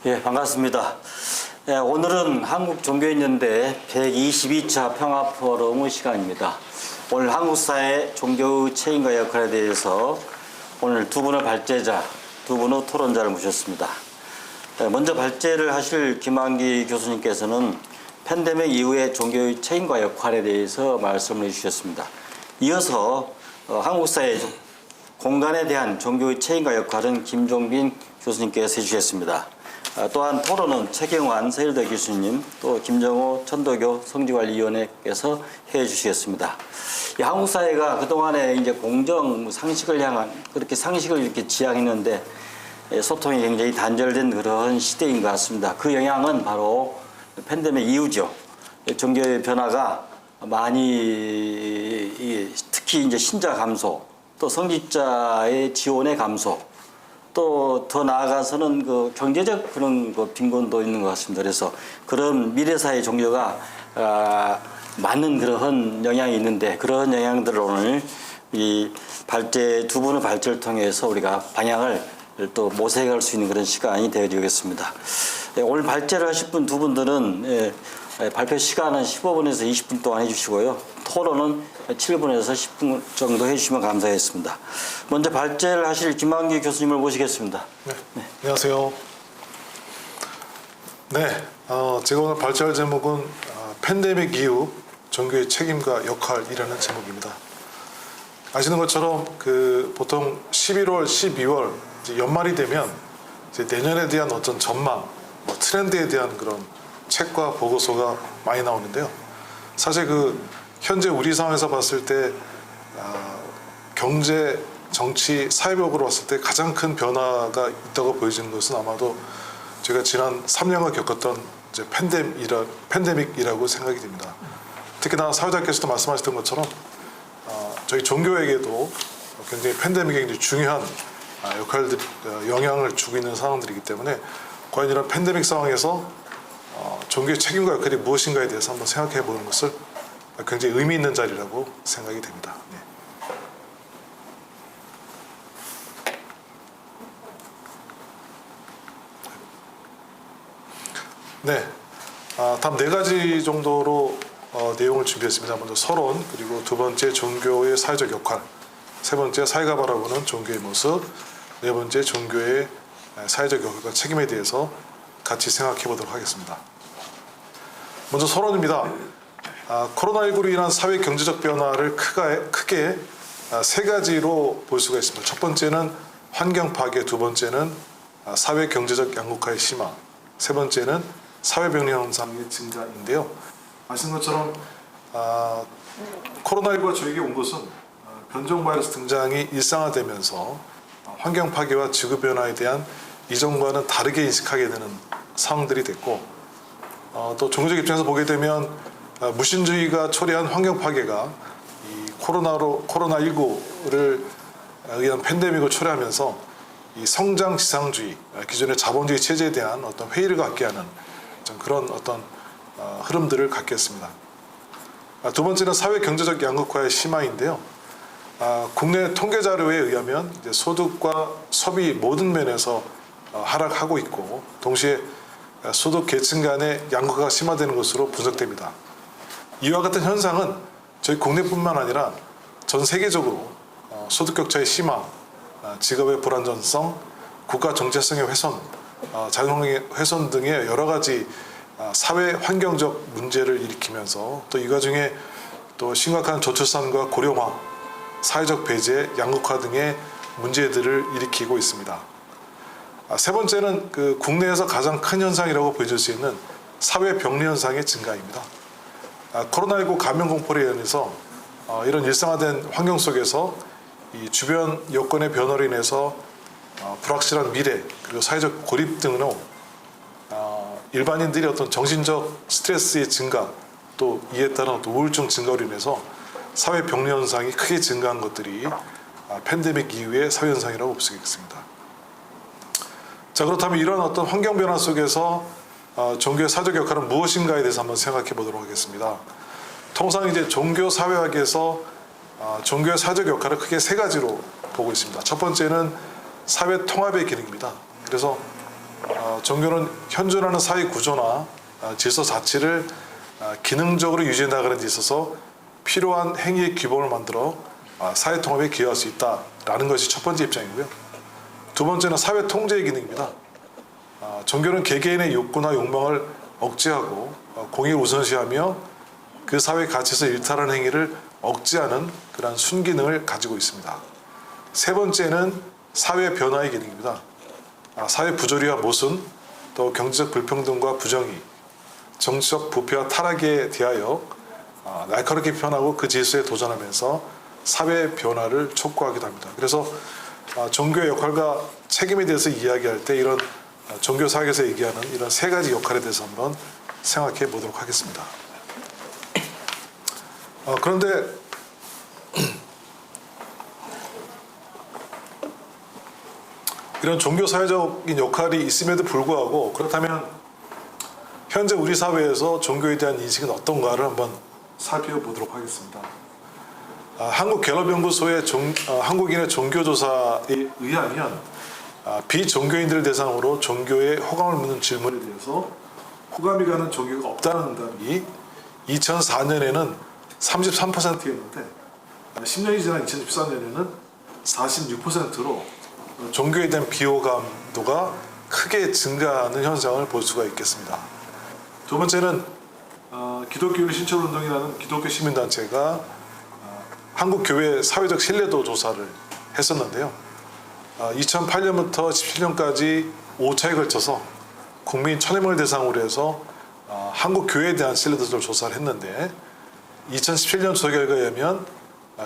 예, 반갑습니다. 예, 오늘은 한국종교인연대 122차 평화포럼의 시간입니다. 오늘 한국 사회 종교의 책임과 역할에 대해서 오늘 두 분의 발제자, 두 분의 토론자를 모셨습니다. 예, 먼저 발제를 하실 김한기 교수님께서는 팬데믹 이후의 종교의 책임과 역할에 대해서 말씀을 해주셨습니다. 이어서 한국 사회 공간에 대한 종교의 책임과 역할은 김종빈 교수님께서 해주셨습니다. 또한 토론은 최경환 서울대 교수님, 또 김정호 천도교 성지관리위원회께서 해주시겠습니다. 한국 사회가 그동안에 이제 공정 상식을 향한 그렇게 상식을 이렇게 지향했는데 소통이 굉장히 단절된 그런 시대인 것 같습니다. 그 영향은 바로 팬데믹 이후죠. 종교의 변화가 많이 특히 이제 신자 감소, 또 성직자의 지원의 감소, 또 더 나아가서는 그 경제적 그런 그 빈곤도 있는 것 같습니다. 그래서 그런 미래사회 종교가 맞는 그런 영향이 있는데 그런 영향들을 오늘 이 발제 두 분의 발제를 통해서 우리가 방향을 또 모색할 수 있는 그런 시간이 되어지겠습니다. 오늘 발제를 하실 분 두 분들은 발표 시간은 15분에서 20분 동안 해주시고요. 토론은 7분에서 10분 정도 해주시면 감사하겠습니다. 먼저 발제를 하실 김한기 교수님을 모시겠습니다. 네. 안녕하세요. 네, 제가 오늘 발제할 제목은 팬데믹 이후 종교의 책임과 역할이라는 제목입니다. 아시는 것처럼 보통 11월, 12월 이제 연말이 되면 이제 내년에 대한 어떤 전망, 트렌드에 대한 그런 책과 보고서가 많이 나오는데요. 사실 현재 우리 상황에서 봤을 때 경제, 정치, 사회적으로 봤을 때 가장 큰 변화가 있다고 보여지는 것은 아마도 제가 지난 3년간 겪었던 이제 팬데믹이라고 생각이 됩니다. 특히나 사회자께서도 말씀하셨던 것처럼 저희 종교에게도 굉장히 팬데믹이 굉장히 중요한 역할들, 영향을 주고 있는 상황들이기 때문에 과연 이런 팬데믹 상황에서 종교의 책임과 역할이 무엇인가에 대해서 한번 생각해 보는 것을 굉장히 의미 있는 자리라고 생각이 됩니다. 네, 다음 4가지 정도로 내용을 준비했습니다. 먼저 서론, 그리고 두 번째 종교의 사회적 역할, 세 번째 사회가 바라보는 종교의 모습, 네 번째 종교의 사회적 역할과 책임에 대해서 같이 생각해 보도록 하겠습니다. 먼저 서론입니다. 코로나19로 인한 사회 경제적 변화를 크게 세 가지로 볼 수가 있습니다. 첫 번째는 환경 파괴, 두 번째는 사회 경제적 양극화의 심화, 세 번째는 사회병리 현상의 증가인데요. 아시는 것처럼 코로나19가 저에게 온 것은 변종 바이러스 등장이 일상화되면서 환경 파괴와 지구 변화에 대한 이전과는 다르게 인식하게 되는 상황들이 됐고, 또 종교적 입장에서 보게 되면 무신주의가 초래한 환경 파괴가 이 코로나19를 의한 팬데믹을 초래하면서 이 성장 지상주의, 기존의 자본주의 체제에 대한 어떤 회의를 갖게 하는 그런 어떤 흐름들을 갖게 했습니다. 두 번째는 사회 경제적 양극화의 심화인데요. 국내 통계 자료에 의하면 이제 소득과 소비 모든 면에서 하락하고 있고, 동시에 소득 계층 간의 양극화가 심화되는 것으로 분석됩니다. 이와 같은 현상은 저희 국내뿐만 아니라 전 세계적으로 소득 격차의 심화, 직업의 불안정성, 국가 정체성의 훼손, 자유환경의 훼손 등의 여러 가지 사회 환경적 문제를 일으키면서 또 이 과정에 또 심각한 저출산과 고령화, 사회적 배제, 양극화 등의 문제들을 일으키고 있습니다. 세 번째는 국내에서 가장 큰 현상이라고 보여질 수 있는 사회 병리 현상의 증가입니다. 코로나19 감염 공포로 인해서 이런 일상화된 환경 속에서 이 주변 여건의 변화로 인해서 불확실한 미래, 그리고 사회적 고립 등으로 일반인들이 어떤 정신적 스트레스의 증가, 또 이에 따른 어떤 우울증 증가로 인해서 사회 병리 현상이 크게 증가한 것들이 팬데믹 이후의 사회 현상이라고 볼 수 있겠습니다. 자, 그렇다면 이런 어떤 환경 변화 속에서 종교의 사회적 역할은 무엇인가에 대해서 한번 생각해 보도록 하겠습니다. 통상 이제 종교 사회학에서 종교의 사회적 역할을 크게 세 가지로 보고 있습니다. 첫 번째는 사회 통합의 기능입니다. 그래서 종교는 현존하는 사회 구조나 질서 자체를 기능적으로 유지해 나가는 데 있어서 필요한 행위의 기본을 만들어 사회 통합에 기여할 수 있다라는 것이 첫 번째 입장이고요. 두 번째는 사회 통제의 기능입니다. 종교는 개개인의 욕구나 욕망을 억제하고 공익을 우선시하며 그 사회 가치에서 일탈하는 행위를 억제하는 그러한 순기능을 가지고 있습니다. 세 번째는 사회 변화의 기능입니다. 사회 부조리와 모순, 또 경제적 불평등과 부정의, 정치적 부패와 타락에 대하여 날카롭게 표현하고 그 질서에 도전하면서 사회 변화를 촉구하기도 합니다. 그래서 종교의 역할과 책임에 대해서 이야기할 때 이런 종교 사회에서 얘기하는 이런 세 가지 역할에 대해서 한번 생각해 보도록 하겠습니다. 그런데 이런 종교 사회적인 역할이 있음에도 불구하고 그렇다면 현재 우리 사회에서 종교에 대한 인식은 어떤가를 한번 살펴보도록 하겠습니다. 한국갤럽연구소의 한국인의 종교조사에 의하면 비종교인들 대상으로 종교에 호감을 묻는 질문에 대해서 호감이 가는 종교가 없다는 응답이 2004년에는 33%였는데 10년이 지난 2014년에는 46%로 종교에 대한 비호감도가 크게 증가하는 현상을 볼 수가 있겠습니다. 두 번째는 기독교인의 신철운동이라는 기독교 시민단체가 한국교회 사회적 신뢰도 조사를 했었는데요. 2008년부터 17년까지 5차에 걸쳐서 국민 1,000여 명을 대상으로 해서 한국교회에 대한 신뢰도를 조사를 했는데 2017년 조사 결과에 의하면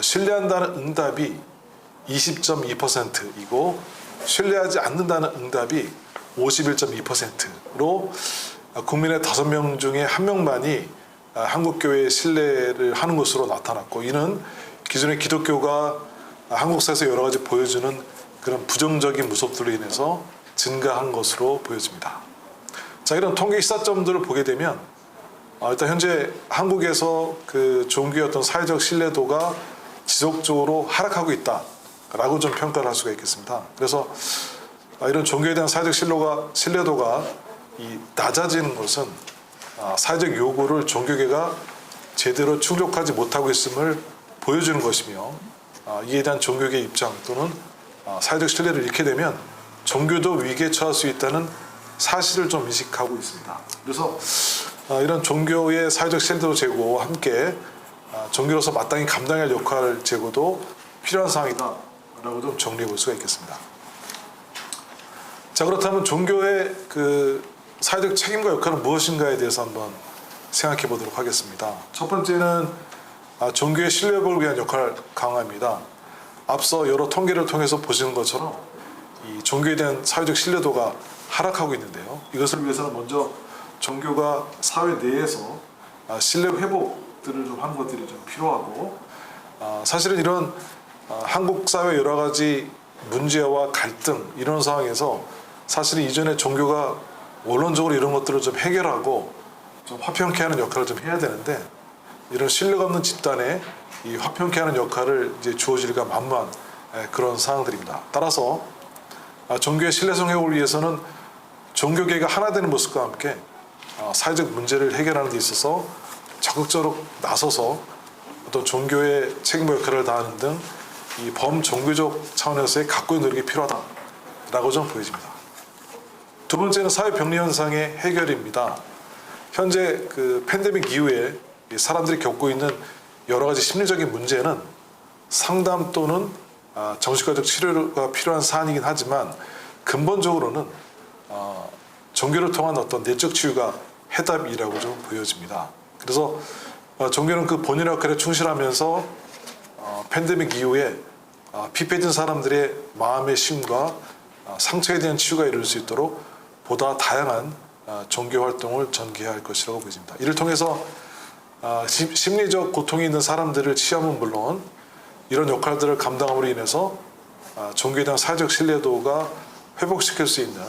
신뢰한다는 응답이 20.2%이고 신뢰하지 않는다는 응답이 51.2%로 국민의 5명 중에 1명만이 한국교회에 신뢰를 하는 것으로 나타났고, 이는 기존의 기독교가 한국 사회에서 여러 가지 보여주는 그런 부정적인 모습들로 인해서 증가한 것으로 보여집니다. 자, 이런 통계 시사점들을 보게 되면 일단 현재 한국에서 그 종교의 어떤 사회적 신뢰도가 지속적으로 하락하고 있다라고 좀 평가를 할 수가 있겠습니다. 그래서 이런 종교에 대한 사회적 신뢰도가 낮아지는 것은 사회적 요구를 종교계가 제대로 충족하지 못하고 있음을 보여주는 것이며, 이에 대한 종교계의 입장 또는 사회적 신뢰를 잃게 되면 종교도 위기에 처할 수 있다는 사실을 좀 인식하고 있습니다. 그래서 이런 종교의 사회적 신뢰도 제고와 함께 종교로서 마땅히 감당해야 할 역할 제고도 필요한 상황이다라고 좀 정리해 볼 수가 있겠습니다. 자, 그렇다면 종교의 그 사회적 책임과 역할은 무엇인가에 대해서 한번 생각해 보도록 하겠습니다. 첫 번째는 종교의 신뢰회복을 위한 역할 강화입니다. 앞서 여러 통계를 통해서 보시는 것처럼 이 종교에 대한 사회적 신뢰도가 하락하고 있는데요. 이것을 위해서는 먼저 종교가 사회 내에서 신뢰 회복들을 좀 하는 것들이 좀 필요하고, 사실은 이런 한국 사회 여러 가지 문제와 갈등 이런 상황에서 사실은 이전에 종교가 원론적으로 이런 것들을 좀 해결하고 좀 화평케 하는 역할을 좀 해야 되는데, 이런 신뢰가 없는 집단에 이 화평케 하는 역할을 이제 주어질까 만무한 그런 상황들입니다. 따라서 종교의 신뢰성 회복을 위해서는 종교계가 하나 되는 모습과 함께 사회적 문제를 해결하는 데 있어서 적극적으로 나서서 또 종교의 책임과 역할을 다하는 등 이 범종교적 차원에서의 각고의 노력이 필요하다라고 좀 보여집니다. 두 번째는 사회 병리 현상의 해결입니다. 현재 그 팬데믹 이후에 사람들이 겪고 있는 여러 가지 심리적인 문제는 상담 또는 정신과적 치료가 필요한 사안이긴 하지만 근본적으로는 종교를 통한 어떤 내적 치유가 해답이라고 좀 보여집니다. 그래서 종교는 그 본인의 역할에 충실하면서 팬데믹 이후에 피폐해진 사람들의 마음의 심과 상처에 대한 치유가 이룰 수 있도록 보다 다양한 종교 활동을 전개해야 할 것이라고 보여집니다. 이를 통해서 심리적 고통이 있는 사람들을 치유하면 물론 이런 역할들을 감당함으로 인해서 종교에 대한 사회적 신뢰도가 회복시킬 수 있는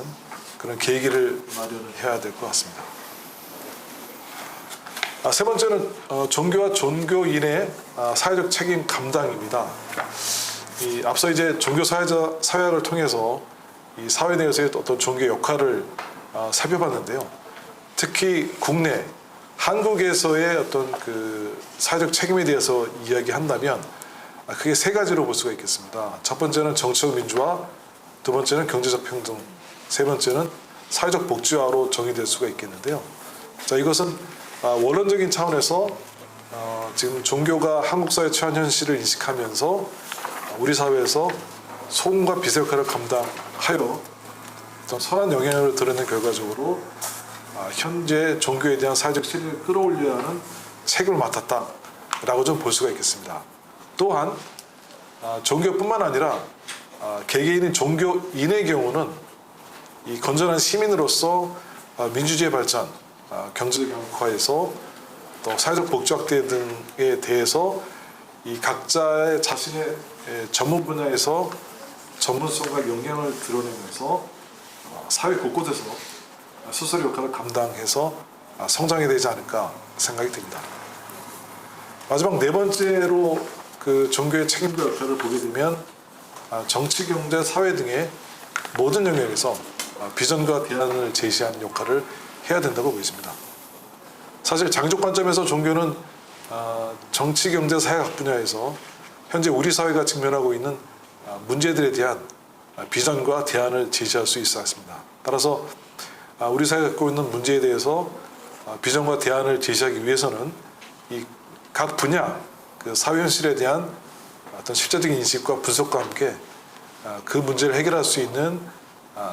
그런 계기를 마련을 해야 될 것 같습니다. 세 번째는 종교와 종교인의 사회적 책임 감당입니다. 앞서 이제 종교 사회를 통해서 이 사회 내에서의 어떤 종교의 역할을 살펴봤는데요. 특히 국내 한국에서의 어떤 그 사회적 책임에 대해서 이야기한다면 크게 세 가지로 볼 수가 있겠습니다. 첫 번째는 정치적 민주화, 두 번째는 경제적 평등, 세 번째는 사회적 복지화로 정의될 수가 있겠는데요. 자, 이것은 원론적인 차원에서 지금 종교가 한국 사회 처한 현실을 인식하면서 우리 사회에서 소음과 빛의 역할을 감당하여 어떤 선한 영향을 드러낸 결과적으로 현재 종교에 대한 사회적 체계를 끌어올려야 하는 책임을 맡았다라고 좀 볼 수가 있겠습니다. 또한 종교뿐만 아니라 개개인인 종교인의 경우는 이 건전한 시민으로서 민주주의 발전, 경제적 양극화에서 또 사회적 복지 확대 등에 대해서 이 각자의 자신의 전문 분야에서 전문성과 역량을 드러내면서 사회 곳곳에서 스스로 역할을 감당해서 성장해야 되지 않을까 생각이 듭니다. 마지막 네 번째로 그 종교의 책임과 역할을 보게 되면 정치, 경제, 사회 등의 모든 영역에서 비전과 대안을 제시하는 역할을 해야 된다고 보입니다. 사실 장족 관점에서 종교는 정치, 경제, 사회 각 분야에서 현재 우리 사회가 직면하고 있는 문제들에 대한 비전과 대안을 제시할 수 있어 왔습니다. 따라서 우리 사회가 갖고 있는 문제에 대해서 비전과 대안을 제시하기 위해서는 이 각 분야 그 사회 현실에 대한 어떤 실제적인 인식과 분석과 함께 그 문제를 해결할 수 있는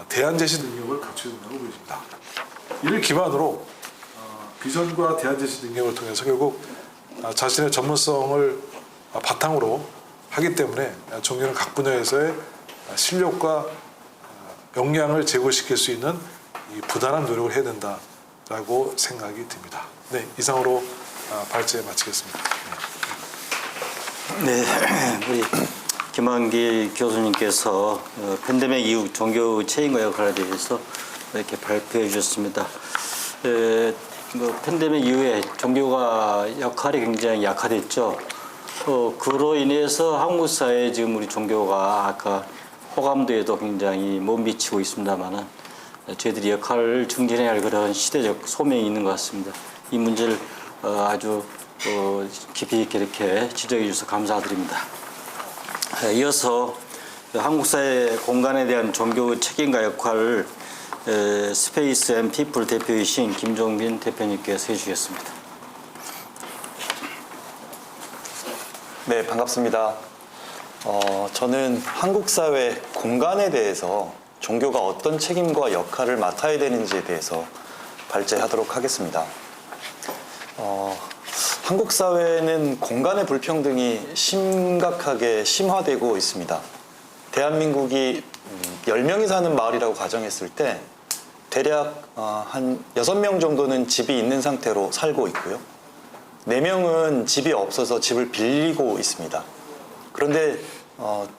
대안 제시 능력을 갖춰야 된다고 보입니다. 이를 기반으로 비전과 대안 제시 능력을 통해서 결국 자신의 전문성을 바탕으로 하기 때문에 종교는 각 분야에서의 실력과 역량을 제고시킬 수 있는 이 부단한 노력을 해야 된다라고 생각이 듭니다. 네, 이상으로 발제 마치겠습니다. 네, 우리 김한길 교수님께서 팬데믹 이후 종교 책임과 역할에 대해서 이렇게 발표해 주셨습니다. 팬데믹 이후에 종교가 역할이 굉장히 약화됐죠. 그로 인해서 한국 사회에 지금 우리 종교가 아까 호감도에도 굉장히 못 미치고 있습니다만은 저희들이 역할을 증진해야 할 그런 시대적 소명이 있는 것 같습니다. 이 문제를 아주 깊이 있게 이렇게 지적해 주셔서 감사드립니다. 이어서 한국 사회 공간에 대한 종교 책임과 역할을 스페이스 앤 피플 대표이신 김종빈 대표님께서 해주시겠습니다. 네, 반갑습니다. 저는 한국 사회 공간에 대해서 종교가 어떤 책임과 역할을 맡아야 되는지에 대해서 발제하도록 하겠습니다. 한국 사회는 공간의 불평등이 심각하게 심화되고 있습니다. 대한민국이 10명이 사는 마을이라고 가정했을 때 대략 한 6명 정도는 집이 있는 상태로 살고 있고요. 4명은 집이 없어서 집을 빌리고 있습니다. 그런데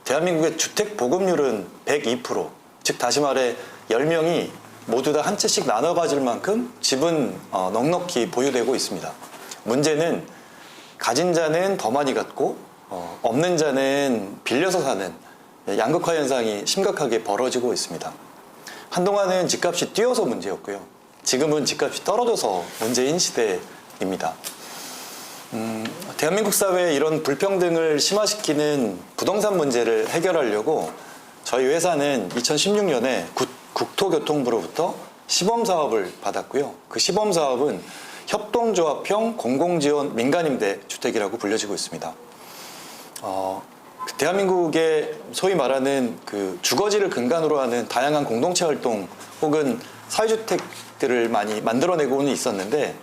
대한민국의 주택 보급률은 102%, 즉 다시 말해 10명이 모두 다 한 채씩 나눠 가질 만큼 집은 넉넉히 보유되고 있습니다. 문제는 가진 자는 더 많이 갖고 없는 자는 빌려서 사는 양극화 현상이 심각하게 벌어지고 있습니다. 한동안은 집값이 뛰어서 문제였고요. 지금은 집값이 떨어져서 문제인 시대입니다. 대한민국 사회의 이런 불평등을 심화시키는 부동산 문제를 해결하려고 저희 회사는 2016년에 국토교통부로부터 시범사업을 받았고요. 그 시범사업은 협동조합형 공공지원 민간임대 주택이라고 불려지고 있습니다. 대한민국의 소위 말하는 그 주거지를 근간으로 하는 다양한 공동체 활동 혹은 사회주택들을 많이 만들어내고는 있었는데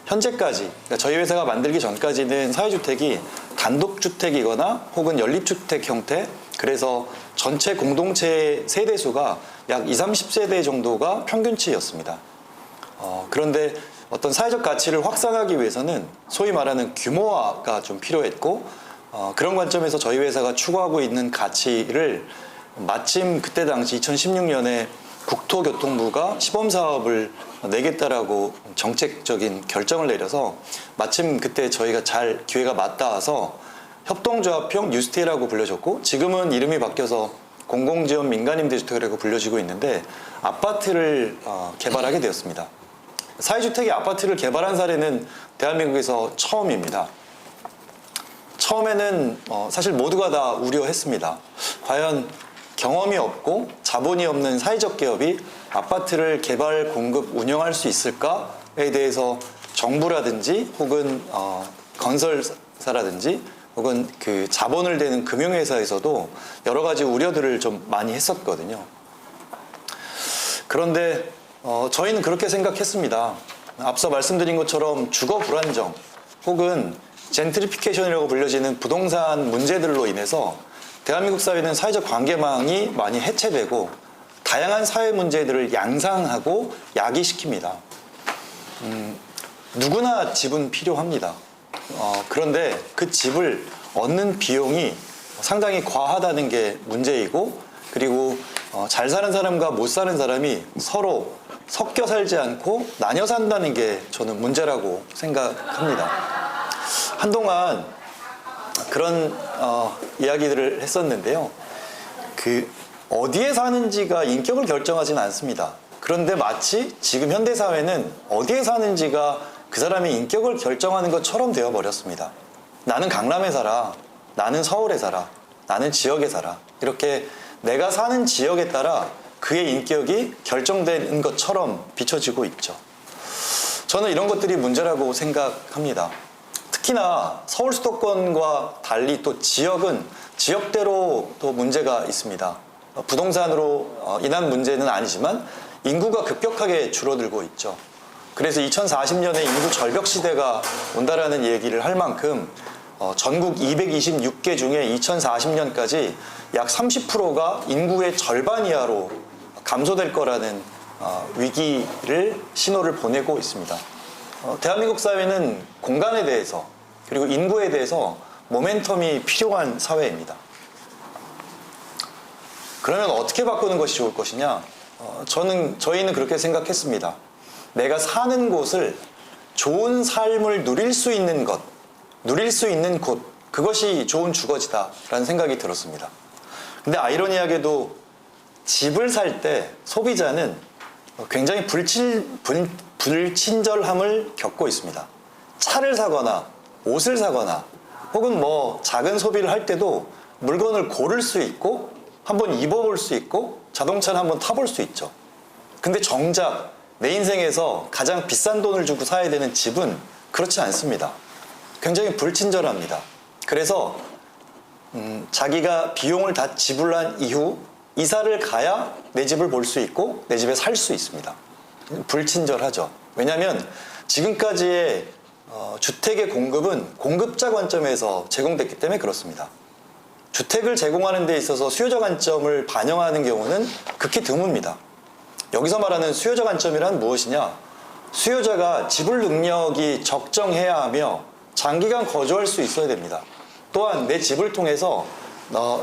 현재까지, 그러니까 저희 회사가 만들기 전까지는 사회주택이 단독주택이거나 혹은 연립주택 형태, 그래서 전체 공동체 세대수가 약 20, 30세대 정도가 평균치였습니다. 그런데 어떤 사회적 가치를 확산하기 위해서는 소위 말하는 규모화가 좀 필요했고, 그런 관점에서 저희 회사가 추구하고 있는 가치를 마침 그때 당시 2016년에 국토교통부가 시범사업을 내겠다라고 정책적인 결정을 내려서 마침 그때 저희가 잘 기회가 맞닿아서 협동조합형 뉴스테이라고 불려졌고 지금은 이름이 바뀌어서 공공지원 민간임대주택이라고 불려지고 있는데 아파트를 개발하게 되었습니다. 사회주택에 아파트를 개발한 사례는 대한민국에서 처음입니다. 처음에는 사실 모두가 다 우려했습니다. 과연 경험이 없고 자본이 없는 사회적 기업이 아파트를 개발, 공급, 운영할 수 있을까에 대해서 정부라든지 혹은 건설사라든지 혹은 그 자본을 대는 금융회사에서도 여러 가지 우려들을 좀 많이 했었거든요. 그런데 저희는 그렇게 생각했습니다. 앞서 말씀드린 것처럼 주거 불안정 혹은 젠트리피케이션이라고 불려지는 부동산 문제들로 인해서 대한민국 사회는 사회적 관계망이 많이 해체되고 다양한 사회 문제들을 양상하고 야기시킵니다. 누구나 집은 필요합니다. 그런데 그 집을 얻는 비용이 상당히 과하다는 게 문제이고, 그리고 잘 사는 사람과 못 사는 사람이 서로 섞여 살지 않고 나뉘어 산다는 게 저는 문제라고 생각합니다. 한동안 그런 이야기들을 했었는데요. 그 어디에 사는지가 인격을 결정하지는 않습니다. 그런데 마치 지금 현대 사회는 어디에 사는지가 그 사람의 인격을 결정하는 것처럼 되어버렸습니다. 나는 강남에 살아, 나는 서울에 살아, 나는 지역에 살아. 이렇게 내가 사는 지역에 따라 그의 인격이 결정되는 것처럼 비춰지고 있죠. 저는 이런 것들이 문제라고 생각합니다. 특히나 서울 수도권과 달리 또 지역은 지역대로 또 문제가 있습니다. 부동산으로 인한 문제는 아니지만 인구가 급격하게 줄어들고 있죠. 그래서 2040년에 인구 절벽 시대가 온다라는 얘기를 할 만큼 전국 226개 중에 2040년까지 약 30%가 인구의 절반 이하로 감소될 거라는 위기를 신호를 보내고 있습니다. 대한민국 사회는 공간에 대해서 그리고 인구에 대해서 모멘텀이 필요한 사회입니다. 그러면 어떻게 바꾸는 것이 좋을 것이냐? 저희는 그렇게 생각했습니다. 내가 사는 곳을 좋은 삶을 누릴 수 있는 것, 누릴 수 있는 곳, 그것이 좋은 주거지다라는 생각이 들었습니다. 근데 아이러니하게도 집을 살 때 소비자는 굉장히 불친절함을 겪고 있습니다. 차를 사거나 옷을 사거나 혹은 뭐 작은 소비를 할 때도 물건을 고를 수 있고 한번 입어볼 수 있고 자동차를 한번 타볼 수 있죠. 근데 정작 내 인생에서 가장 비싼 돈을 주고 사야 되는 집은 그렇지 않습니다. 굉장히 불친절합니다. 그래서 자기가 비용을 다 지불한 이후 이사를 가야 내 집을 볼 수 있고 내 집에 살 수 있습니다. 불친절하죠. 왜냐하면 지금까지의 주택의 공급은 공급자 관점에서 제공됐기 때문에 그렇습니다. 주택을 제공하는 데 있어서 수요자 관점을 반영하는 경우는 극히 드뭅니다. 여기서 말하는 수요자 관점이란 무엇이냐? 수요자가 지불 능력이 적정해야 하며 장기간 거주할 수 있어야 됩니다. 또한 내 집을 통해서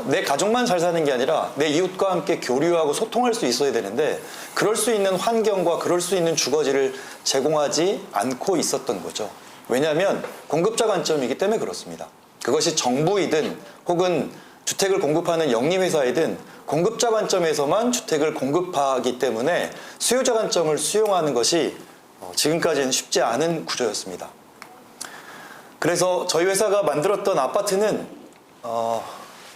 내 가족만 잘 사는 게 아니라 내 이웃과 함께 교류하고 소통할 수 있어야 되는데 그럴 수 있는 환경과 그럴 수 있는 주거지를 제공하지 않고 있었던 거죠. 왜냐하면 공급자 관점이기 때문에 그렇습니다. 그것이 정부이든 혹은 주택을 공급하는 영리회사이든 공급자 관점에서만 주택을 공급하기 때문에 수요자 관점을 수용하는 것이 지금까지는 쉽지 않은 구조였습니다. 그래서 저희 회사가 만들었던 아파트는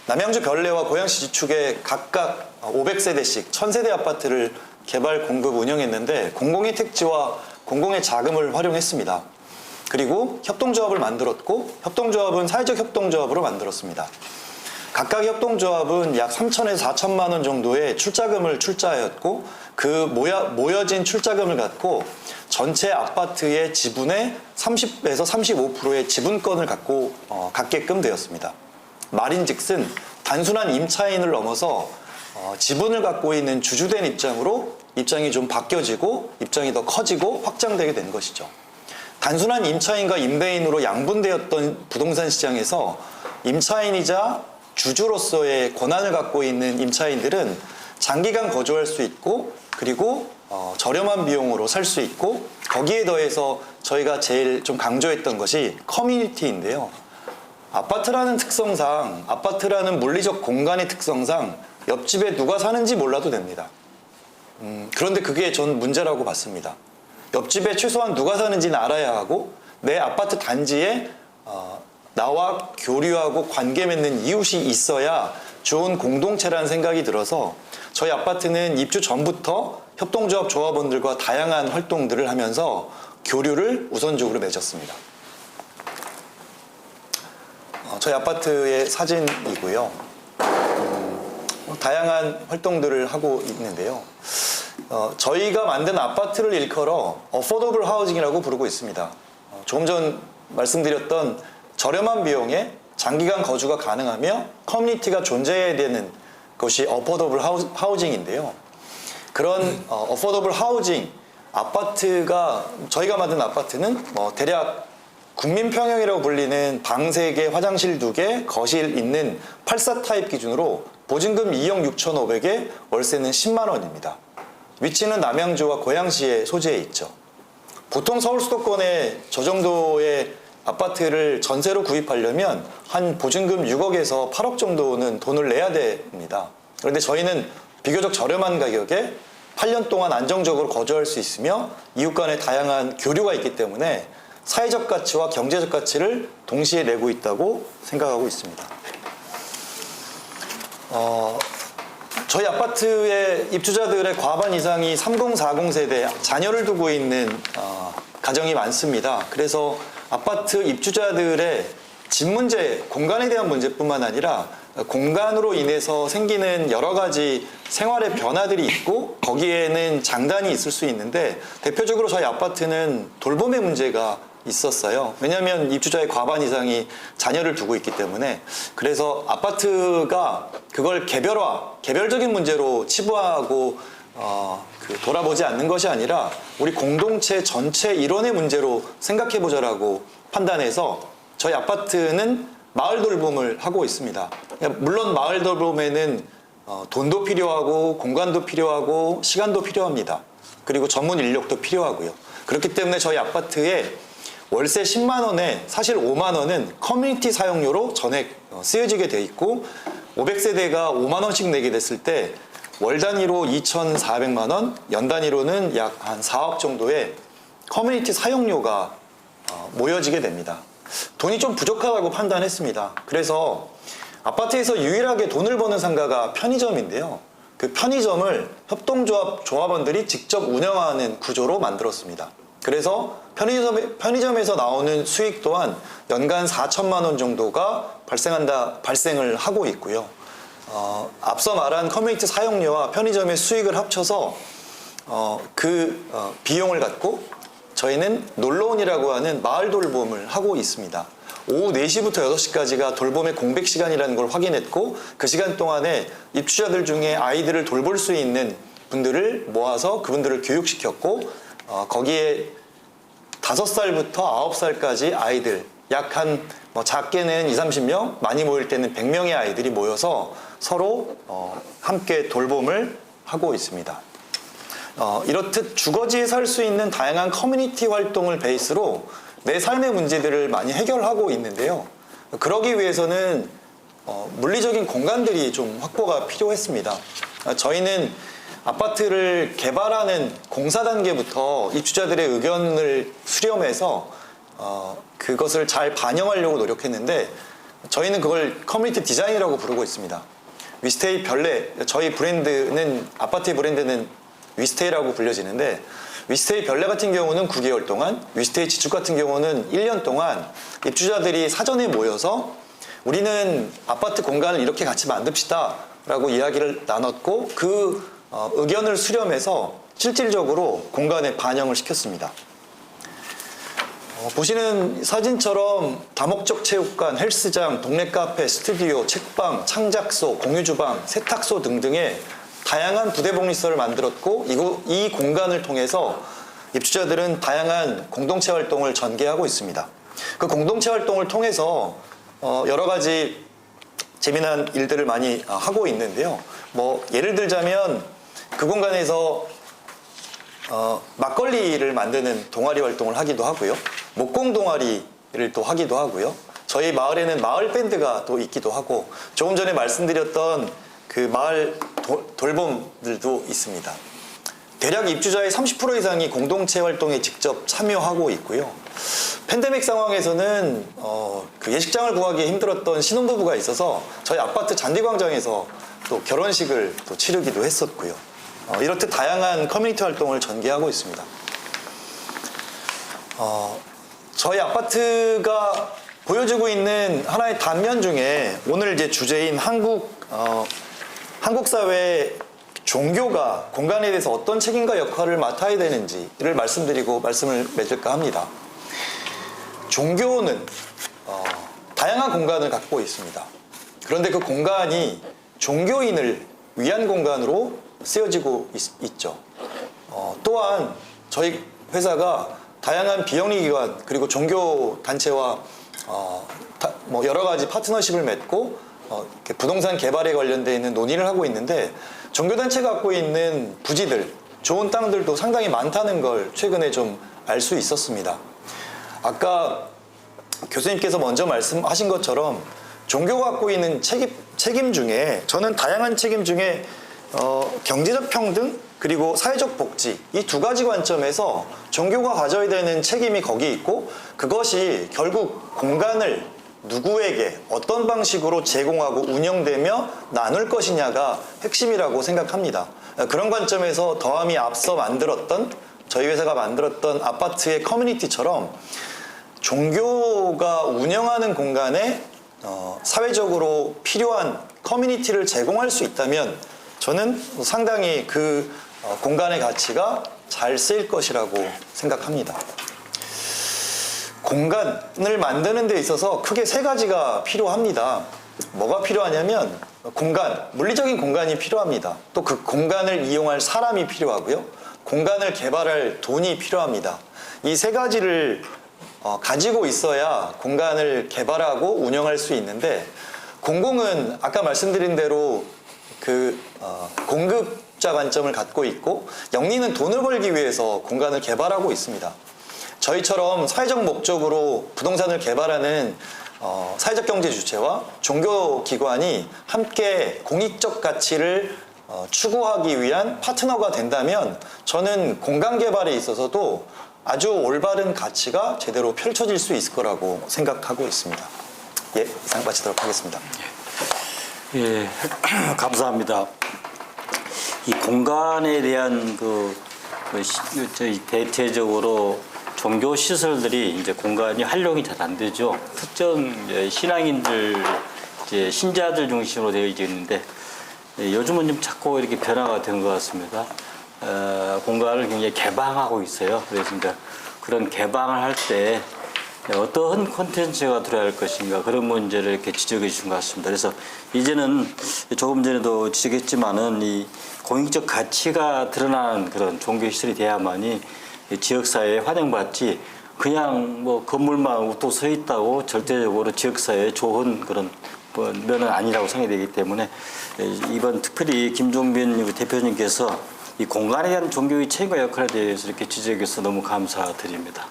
남양주 별내와 고양시 지축에 각각 500세대씩 1000세대 아파트를 개발, 공급, 운영했는데 공공의 택지와 공공의 자금을 활용했습니다. 그리고 협동조합을 만들었고 협동조합은 사회적 협동조합으로 만들었습니다. 각각 협동조합은 약 3천에서 4천만 원 정도의 출자금을 출자하였고 그 모여진 출자금을 갖고 전체 아파트의 지분의 30에서 35%의 지분권을 갖게끔 되었습니다. 말인즉슨 단순한 임차인을 넘어서 지분을 갖고 있는 주주된 입장으로 입장이 좀 바뀌어지고 입장이 더 커지고 확장되게 된 것이죠. 단순한 임차인과 임대인으로 양분되었던 부동산 시장에서 임차인이자 주주로서의 권한을 갖고 있는 임차인들은 장기간 거주할 수 있고 그리고 저렴한 비용으로 살 수 있고 거기에 더해서 저희가 제일 좀 강조했던 것이 커뮤니티인데요. 아파트라는 특성상, 아파트라는 물리적 공간의 특성상 옆집에 누가 사는지 몰라도 됩니다. 그런데 그게 전 문제라고 봤습니다. 옆집에 최소한 누가 사는지는 알아야 하고 내 아파트 단지에 나와 교류하고 관계 맺는 이웃이 있어야 좋은 공동체라는 생각이 들어서 저희 아파트는 입주 전부터 협동조합 조합원들과 다양한 활동들을 하면서 교류를 우선적으로 맺었습니다. 저희 아파트의 사진이고요. 다양한 활동들을 하고 있는데요. 저희가 만든 아파트를 일컬어 어포더블 하우징이라고 부르고 있습니다. 조금 전 말씀드렸던 저렴한 비용에 장기간 거주가 가능하며 커뮤니티가 존재해야 되는 것이 어포더블 하우징인데요. 그런 어포더블 하우징 아파트가 저희가 만든 아파트는 대략 국민평형이라고 불리는 방 3개, 화장실 2개, 거실 있는 84 타입 기준으로 보증금 2억 6,500에 월세는 10만 원입니다. 위치는 남양주와 고양시에 소재해 있죠. 보통 서울 수도권에 저 정도의 아파트를 전세로 구입하려면 한 보증금 6억에서 8억 정도는 돈을 내야 됩니다. 그런데 저희는 비교적 저렴한 가격에 8년 동안 안정적으로 거주할 수 있으며 이웃 간의 다양한 교류가 있기 때문에 사회적 가치와 경제적 가치를 동시에 내고 있다고 생각하고 있습니다. 저희 아파트의 입주자들의 과반 이상이 30, 40 세대 자녀를 두고 있는 가정이 많습니다. 그래서 아파트 입주자들의 집 문제, 공간에 대한 문제뿐만 아니라 공간으로 인해서 생기는 여러 가지 생활의 변화들이 있고 거기에는 장단이 있을 수 있는데 대표적으로 저희 아파트는 돌봄의 문제가 있었어요. 왜냐하면 입주자의 과반 이상이 자녀를 두고 있기 때문에. 그래서 아파트가 그걸 개별적인 문제로 치부하고 돌아보지 않는 것이 아니라 우리 공동체 전체 일원의 문제로 생각해보자라고 판단해서 저희 아파트는 마을 돌봄을 하고 있습니다. 물론 마을 돌봄에는 돈도 필요하고 공간도 필요하고 시간도 필요합니다. 그리고 전문 인력도 필요하고요. 그렇기 때문에 저희 아파트에 월세 10만 원에 사실 5만 원은 커뮤니티 사용료로 전액 쓰여지게 돼 있고 500세대가 5만 원씩 내게 됐을 때 월 단위로 2,400만 원, 연 단위로는 약 한 4억 정도의 커뮤니티 사용료가 모여지게 됩니다. 돈이 좀 부족하다고 판단했습니다. 그래서 아파트에서 유일하게 돈을 버는 상가가 편의점인데요. 그 편의점을 협동조합 조합원들이 직접 운영하는 구조로 만들었습니다. 그래서 편의점에서 나오는 수익 또한 연간 4천만 원 정도가 발생을 하고 있고요. 앞서 말한 커뮤니티 사용료와 편의점의 수익을 합쳐서 비용을 갖고 저희는 놀러온이라고 하는 마을 돌봄을 하고 있습니다. 오후 4시부터 6시까지가 돌봄의 공백 시간이라는 걸 확인했고 그 시간 동안에 입주자들 중에 아이들을 돌볼 수 있는 분들을 모아서 그분들을 교육시켰고 거기에 5살부터 9살까지 아이들 약 작게는 20, 30명, 많이 모일 때는 100명의 아이들이 모여서 서로 함께 돌봄을 하고 있습니다. 이렇듯 주거지에 살 수 있는 다양한 커뮤니티 활동을 베이스로 내 삶의 문제들을 많이 해결하고 있는데요. 그러기 위해서는 물리적인 공간들이 좀 확보가 필요했습니다. 저희는 아파트를 개발하는 공사 단계부터 입주자들의 의견을 수렴해서 그것을 잘 반영하려고 노력했는데 저희는 그걸 커뮤니티 디자인이라고 부르고 있습니다. 위스테이 별내, 저희 브랜드는 아파트의 브랜드는 위스테이라고 불려지는데 위스테이 별내 같은 경우는 9개월 동안, 위스테이 지축 같은 경우는 1년 동안 입주자들이 사전에 모여서 우리는 아파트 공간을 이렇게 같이 만듭시다 라고 이야기를 나눴고 그 의견을 수렴해서 실질적으로 공간에 반영을 시켰습니다. 보시는 사진처럼 다목적 체육관, 헬스장, 동네 카페, 스튜디오, 책방, 창작소, 공유주방, 세탁소 등등의 다양한 부대복리설을 만들었고 이 공간을 통해서 입주자들은 다양한 공동체 활동을 전개하고 있습니다. 그 공동체 활동을 통해서 여러 가지 재미난 일들을 많이 하고 있는데요. 예를 들자면 그 공간에서 막걸리를 만드는 동아리 활동을 하기도 하고요. 목공 동아리를 또 하기도 하고요. 저희 마을에는 마을 밴드가 또 있기도 하고 조금 전에 말씀드렸던 그 마을 돌봄들도 있습니다. 대략 입주자의 30% 이상이 공동체 활동에 직접 참여하고 있고요. 팬데믹 상황에서는 그 예식장을 구하기 힘들었던 신혼부부가 있어서 저희 아파트 잔디광장에서 또 결혼식을 또 치르기도 했었고요. 이렇듯 다양한 커뮤니티 활동을 전개하고 있습니다. 저희 아파트가 보여주고 있는 하나의 단면 중에 오늘 이제 주제인 한국 사회의 종교가 공간에 대해서 어떤 책임과 역할을 맡아야 되는지를 말씀드리고 말씀을 맺을까 합니다. 종교는 다양한 공간을 갖고 있습니다. 그런데 그 공간이 종교인을 위한 공간으로 쓰여지고 있죠. 또한 저희 회사가 다양한 비영리기관 그리고 종교단체와 여러 가지 파트너십을 맺고 부동산 개발에 관련되어 있는 논의를 하고 있는데 종교단체가 갖고 있는 부지들, 좋은 땅들도 상당히 많다는 걸 최근에 좀 알 수 있었습니다. 아까 교수님께서 먼저 말씀하신 것처럼 종교가 갖고 있는 책임 중에 저는 다양한 책임 중에 경제적 평등 그리고 사회적 복지 이 두 가지 관점에서 종교가 가져야 되는 책임이 거기 있고 그것이 결국 공간을 누구에게 어떤 방식으로 제공하고 운영되며 나눌 것이냐가 핵심이라고 생각합니다. 그런 관점에서 더함이 앞서 저희 회사가 만들었던 아파트의 커뮤니티처럼 종교가 운영하는 공간에 사회적으로 필요한 커뮤니티를 제공할 수 있다면 저는 상당히 그 공간의 가치가 잘 쓰일 것이라고 생각합니다. 공간을 만드는 데 있어서 크게 세 가지가 필요합니다. 뭐가 필요하냐면 물리적인 공간이 필요합니다. 또 그 공간을 이용할 사람이 필요하고요. 공간을 개발할 돈이 필요합니다. 이 세 가지를 가지고 있어야 공간을 개발하고 운영할 수 있는데 공공은 아까 말씀드린 대로 공급자 관점을 갖고 있고 영리는 돈을 벌기 위해서 공간을 개발하고 있습니다. 저희처럼 사회적 목적으로 부동산을 개발하는 사회적 경제 주체와 종교기관이 함께 공익적 가치를 추구하기 위한 파트너가 된다면 저는 공간 개발에 있어서도 아주 올바른 가치가 제대로 펼쳐질 수 있을 거라고 생각하고 있습니다. 예, 이상 마치도록 하겠습니다. 예, 감사합니다. 이 공간에 대한 대체적으로 종교 시설들이 이제 공간이 활용이 잘 안 되죠. 특정 신앙인들, 신자들 중심으로 되어 있는데 요즘은 좀 자꾸 이렇게 변화가 된 것 같습니다. 공간을 굉장히 개방하고 있어요. 그래서 이제 그런 개방을 할 때 어떤 콘텐츠가 들어야 할 것인가 그런 문제를 이렇게 지적해 주신 것 같습니다. 그래서 이제는 조금 전에도 지적했지만은 이 공익적 가치가 드러나는 그런 종교시설이 돼야만이 지역사회에 환영받지 그냥 건물만 우뚝 서 있다고 절대적으로 지역사회에 좋은 그런 면은 아니라고 생각이 되기 때문에 이번 특별히 김종빈 대표님께서 이 공간에 대한 종교의 책임과 역할에 대해서 이렇게 지적해서 너무 감사드립니다.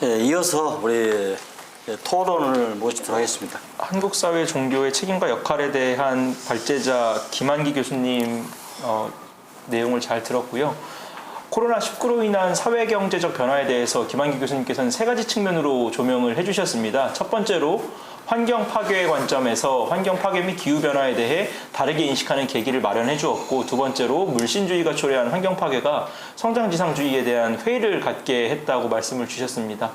이어서 우리 토론을 모시도록 하겠습니다. 한국사회 종교의 책임과 역할에 대한 발제자 김한기 교수님 내용을 잘 들었고요. 코로나19로 인한 사회경제적 변화에 대해서 김한기 교수님께서는 세 가지 측면으로 조명을 해주셨습니다. 첫 번째로 환경 파괴의 관점에서 환경 파괴 및 기후 변화에 대해 다르게 인식하는 계기를 마련해 주었고, 두 번째로 물신주의가 초래한 환경 파괴가 성장지상주의에 대한 회의를 갖게 했다고 말씀을 주셨습니다.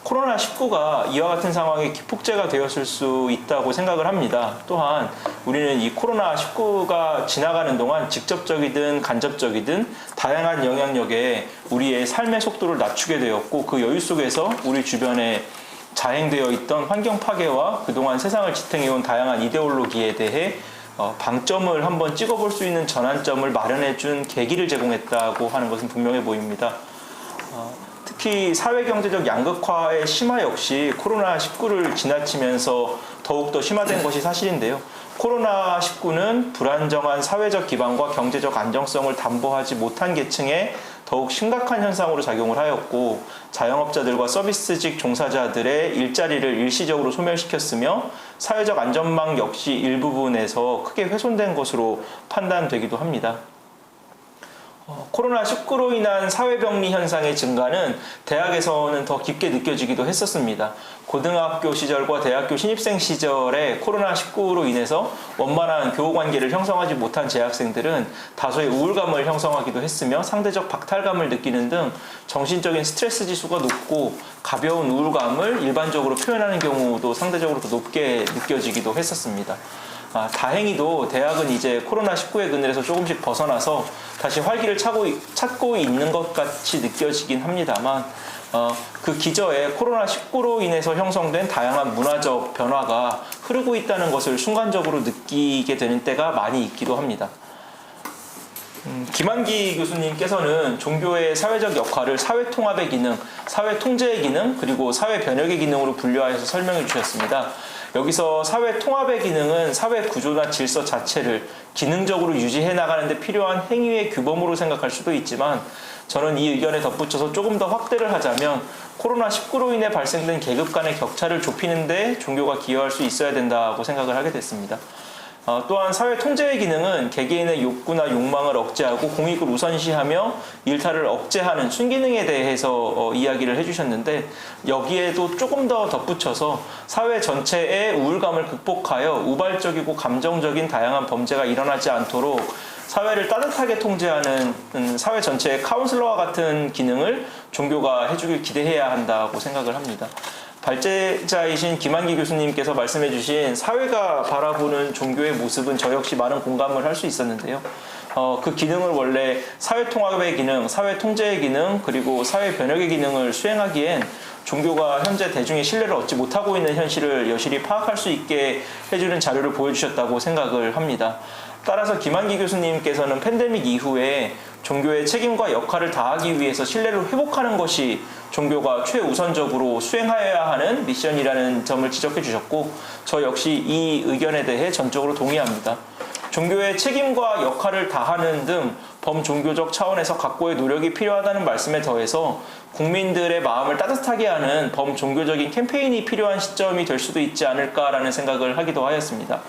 코로나19가 이와 같은 상황에 기폭제가 되었을 수 있다고 생각을 합니다. 또한 우리는 이 코로나19가 지나가는 동안 직접적이든 간접적이든 다양한 영향력에 우리의 삶의 속도를 낮추게 되었고, 그 여유 속에서 우리 주변에 자행되어 있던 환경 파괴와 그동안 세상을 지탱해온 다양한 이데올로기에 대해 방점을 한번 찍어볼 수 있는 전환점을 마련해준 계기를 제공했다고 하는 것은 분명해 보입니다. 특히 사회경제적 양극화의 심화 역시 코로나19를 지나치면서 더욱더 심화된 것이 사실인데요. 코로나19는 불안정한 사회적 기반과 경제적 안정성을 담보하지 못한 계층에 더욱 심각한 현상으로 작용을 하였고 자영업자들과 서비스직 종사자들의 일자리를 일시적으로 소멸시켰으며 사회적 안전망 역시 일부분에서 크게 훼손된 것으로 판단되기도 합니다. 코로나19로 인한 사회병리 현상의 증가는 대학에서는 더 깊게 느껴지기도 했었습니다. 고등학교 시절과 대학교 신입생 시절에 코로나19로 인해서 원만한 교우관계를 형성하지 못한 재학생들은 다소의 우울감을 형성하기도 했으며 상대적 박탈감을 느끼는 등 정신적인 스트레스 지수가 높고 가벼운 우울감을 일반적으로 표현하는 경우도 상대적으로 더 높게 느껴지기도 했었습니다. 다행히도 대학은 이제 코로나19의 그늘에서 조금씩 벗어나서 다시 활기를 찾고 있는 것 같이 느껴지긴 합니다만 그 기저에 코로나19로 인해서 형성된 다양한 문화적 변화가 흐르고 있다는 것을 순간적으로 느끼게 되는 때가 많이 있기도 합니다. 김한기 교수님께서는 종교의 사회적 역할을 사회통합의 기능, 사회통제의 기능, 그리고 사회변혁의 기능으로 분류하여서 설명해 주셨습니다. 여기서 사회통합의 기능은 사회 구조나 질서 자체를 기능적으로 유지해 나가는 데 필요한 행위의 규범으로 생각할 수도 있지만 저는 이 의견에 덧붙여서 조금 더 확대를 하자면 코로나19로 인해 발생된 계급 간의 격차를 좁히는 데 종교가 기여할 수 있어야 된다고 생각을 하게 됐습니다. 또한 사회 통제의 기능은 개개인의 욕구나 욕망을 억제하고 공익을 우선시하며 일탈을 억제하는 순기능에 대해서 이야기를 해주셨는데 여기에도 조금 더 덧붙여서 사회 전체의 우울감을 극복하여 우발적이고 감정적인 다양한 범죄가 일어나지 않도록 사회를 따뜻하게 통제하는 사회 전체의 카운슬러와 같은 기능을 종교가 해주길 기대해야 한다고 생각을 합니다. 발제자이신 김한기 교수님께서 말씀해 주신 사회가 바라보는 종교의 모습은 저 역시 많은 공감을 할 수 있었는데요. 그 기능을 원래 사회통합의 기능, 사회통제의 기능, 그리고 사회변혁의 기능을 수행하기엔 종교가 현재 대중의 신뢰를 얻지 못하고 있는 현실을 여실히 파악할 수 있게 해주는 자료를 보여주셨다고 생각을 합니다. 따라서 김한기 교수님께서는 팬데믹 이후에 종교의 책임과 역할을 다하기 위해서 신뢰를 회복하는 것이 종교가 최우선적으로 수행하여야 하는 미션이라는 점을 지적해 주셨고 저 역시 이 의견에 대해 전적으로 동의합니다. 종교의 책임과 역할을 다하는 등 범종교적 차원에서 각고의 노력이 필요하다는 말씀에 더해서 국민들의 마음을 따뜻하게 하는 범종교적인 캠페인이 필요한 시점이 될 수도 있지 않을까라는 생각을 하기도 하였습니다.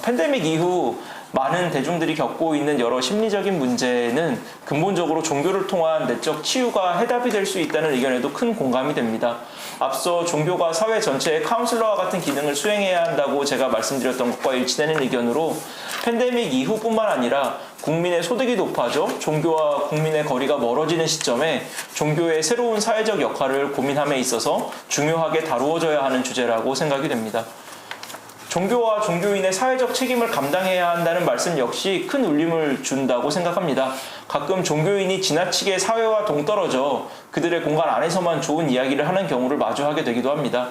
팬데믹 이후 많은 대중들이 겪고 있는 여러 심리적인 문제는 근본적으로 종교를 통한 내적 치유가 해답이 될 수 있다는 의견에도 큰 공감이 됩니다. 앞서 종교가 사회 전체의 카운슬러와 같은 기능을 수행해야 한다고 제가 말씀드렸던 것과 일치되는 의견으로 팬데믹 이후뿐만 아니라 국민의 소득이 높아져 종교와 국민의 거리가 멀어지는 시점에 종교의 새로운 사회적 역할을 고민함에 있어서 중요하게 다루어져야 하는 주제라고 생각이 됩니다. 종교와 종교인의 사회적 책임을 감당해야 한다는 말씀 역시 큰 울림을 준다고 생각합니다. 가끔 종교인이 지나치게 사회와 동떨어져 그들의 공간 안에서만 좋은 이야기를 하는 경우를 마주하게 되기도 합니다.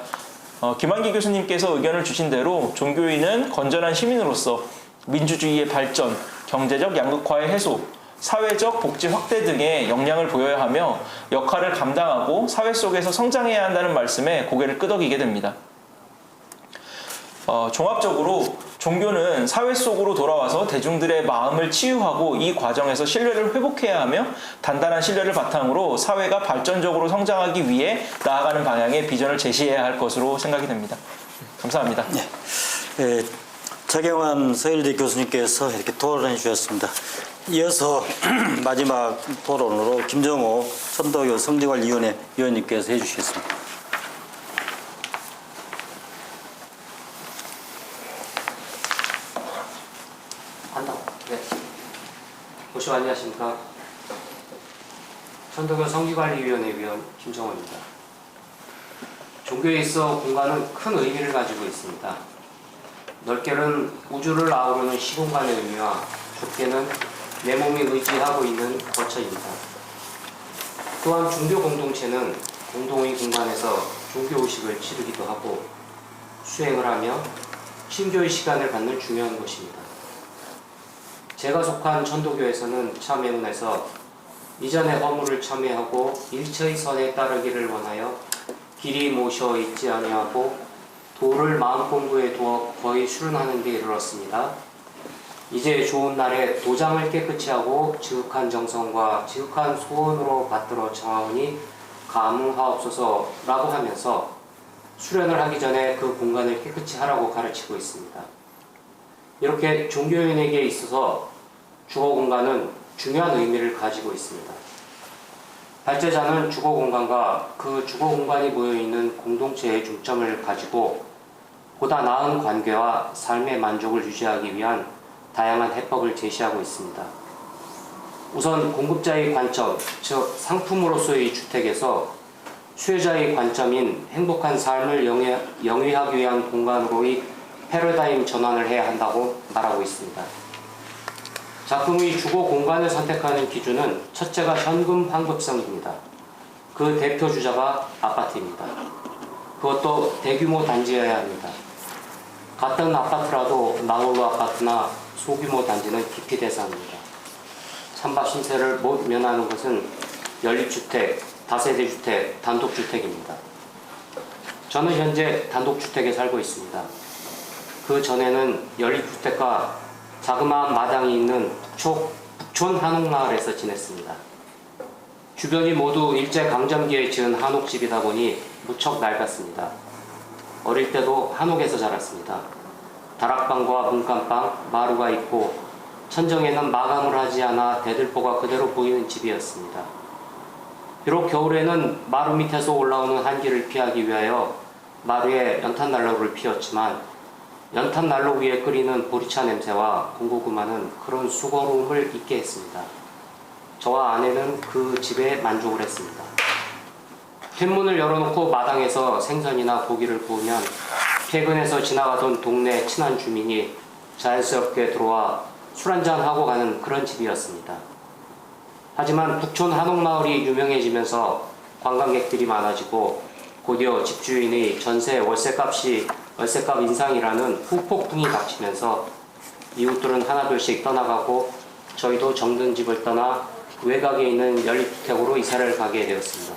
김한기 교수님께서 의견을 주신 대로 종교인은 건전한 시민으로서 민주주의의 발전, 경제적 양극화의 해소, 사회적 복지 확대 등의 역량을 보여야 하며 역할을 감당하고 사회 속에서 성장해야 한다는 말씀에 고개를 끄덕이게 됩니다. 종합적으로 종교는 사회 속으로 돌아와서 대중들의 마음을 치유하고 이 과정에서 신뢰를 회복해야 하며 단단한 신뢰를 바탕으로 사회가 발전적으로 성장하기 위해 나아가는 방향의 비전을 제시해야 할 것으로 생각이 됩니다. 감사합니다. 네. 차경환 서일대 교수님께서 이렇게 토론해 주셨습니다. 이어서 마지막 토론으로 김정호 천도교 성지관리위원회 위원님께서 해주시겠습니다. 네. 고시원 안녕하십니까. 천도교 성지관리위원회 위원 김정호입니다. 종교에 있어 공간은 큰 의미를 가지고 있습니다. 넓게는 우주를 아우르는 시공간의 의미와 좁게는 내 몸이 의지하고 있는 거처입니다. 또한 종교 공동체는 공동의 공간에서 종교의식을 치르기도 하고 수행을 하며 신교의 시간을 갖는 중요한 곳입니다. 제가 속한 천도교에서는 참회문에서 이전의 허물을 참회하고 일처의 선에 따르기를 원하여 길이 모셔 있지 아니하고 도를 마음 공부에 두어 거의 수련하는 데 이르렀습니다. 이제 좋은 날에 도장을 깨끗이 하고 지극한 정성과 지극한 소원으로 받들어 청하오니 감응하옵소서라고 하면서 수련을 하기 전에 그 공간을 깨끗이 하라고 가르치고 있습니다. 이렇게 종교인에게 있어서 주거 공간은 중요한 의미를 가지고 있습니다. 발제자는 주거 공간과 그 주거 공간이 모여있는 공동체의 중점을 가지고 보다 나은 관계와 삶의 만족을 유지하기 위한 다양한 해법을 제시하고 있습니다. 우선 공급자의 관점, 즉 상품으로서의 주택에서 수요자의 관점인 행복한 삶을 영위하기 위한 공간으로의 패러다임 전환을 해야 한다고 말하고 있습니다. 작품의 주거 공간을 선택하는 기준은 첫째가 현금 환급성입니다. 그 대표 주자가 아파트입니다. 그것도 대규모 단지여야 합니다. 같은 아파트라도 나홀로 아파트나 소규모 단지는 기피 대상입니다. 찬밥 신세를 못 면하는 것은 연립주택, 다세대주택, 단독주택입니다. 저는 현재 단독주택에 살고 있습니다. 그 전에는 연립주택과 자그마한 마당이 있는 북촌 한옥마을에서 지냈습니다. 주변이 모두 일제강점기에 지은 한옥집이다 보니 무척 낡았습니다. 어릴 때도 한옥에서 자랐습니다. 다락방과 문간방, 마루가 있고 천정에는 마감을 하지 않아 대들보가 그대로 보이는 집이었습니다. 비록 겨울에는 마루 밑에서 올라오는 한기를 피하기 위하여 마루에 연탄난로를 피웠지만 연탄난로 위에 끓이는 보리차 냄새와 군고구마는 그런 수고로움을 잊게 했습니다. 저와 아내는 그 집에 만족을 했습니다. 팬문을 열어놓고 마당에서 생선이나 고기를 구우면 퇴근해서 지나가던 동네 친한 주민이 자연스럽게 들어와 술 한잔하고 가는 그런 집이었습니다. 하지만 북촌 한옥마을이 유명해지면서 관광객들이 많아지고 곧이어 집주인의 전세 월세값 인상이라는 후폭풍이 닥치면서 이웃들은 하나둘씩 떠나가고 저희도 정든 집을 떠나 외곽에 있는 연립주택으로 이사를 가게 되었습니다.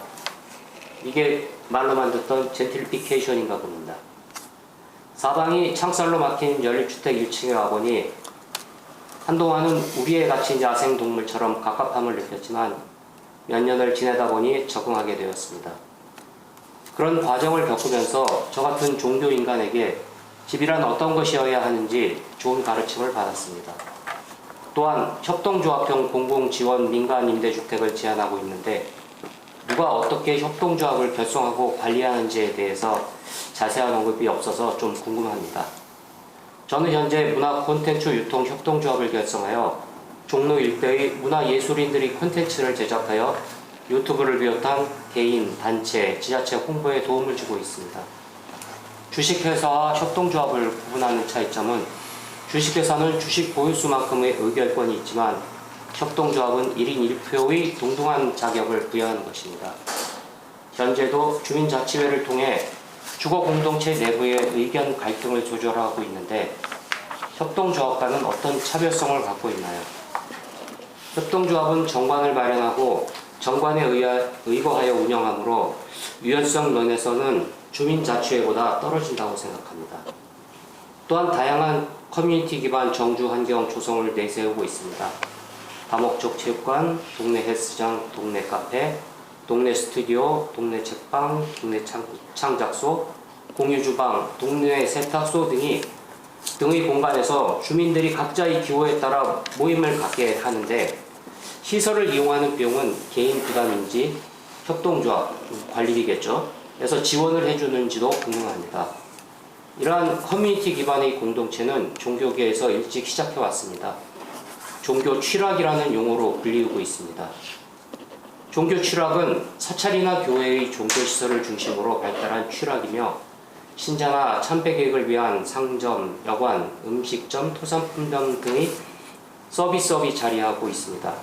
이게 말로만 듣던 젠틀피케이션인가 봅니다. 사방이 창살로 막힌 연립주택 1층에 와보니 한동안은 우리에 갇힌 야생동물처럼 갑갑함을 느꼈지만 몇 년을 지내다 보니 적응하게 되었습니다. 그런 과정을 겪으면서 저 같은 종교인간에게 집이란 어떤 것이어야 하는지 좋은 가르침을 받았습니다. 또한 협동조합형 공공지원 민간임대주택을 제안하고 있는데 누가 어떻게 협동조합을 결성하고 관리하는지에 대해서 자세한 언급이 없어서 좀 궁금합니다. 저는 현재 문화 콘텐츠 유통 협동조합을 결성하여 종로 일대의 문화예술인들이 콘텐츠를 제작하여 유튜브를 비롯한 개인, 단체, 지자체 홍보에 도움을 주고 있습니다. 주식회사와 협동조합을 구분하는 차이점은 주식회사는 주식 보유수만큼의 의결권이 있지만 협동조합은 1인 1표의 동등한 자격을 부여하는 것입니다. 현재도 주민자치회를 통해 주거 공동체 내부의 의견 갈등을 조절하고 있는데 협동조합과는 어떤 차별성을 갖고 있나요? 협동조합은 정관을 마련하고 정관에 의거하여 운영하므로 유연성 면에서는 주민자치회보다 떨어진다고 생각합니다. 또한 다양한 커뮤니티 기반 정주 환경 조성을 내세우고 있습니다. 다목적 체육관, 동네 헬스장, 동네 카페, 동네 스튜디오, 동네 책방, 동네 창작소, 공유주방, 동네 세탁소 등의 공간에서 주민들이 각자의 기호에 따라 모임을 갖게 하는데 시설을 이용하는 비용은 개인 부담인지 협동조합, 관리비겠죠. 그래서 지원을 해주는지도 궁금합니다. 이러한 커뮤니티 기반의 공동체는 종교계에서 일찍 시작해왔습니다. 종교 취락이라는 용어로 불리우고 있습니다. 종교 취락은 사찰이나 교회의 종교시설을 중심으로 발달한 취락이며 신자나 참배 계획을 위한 상점, 여관, 음식점, 토산품점 등의 서비스업이 자리하고 있습니다.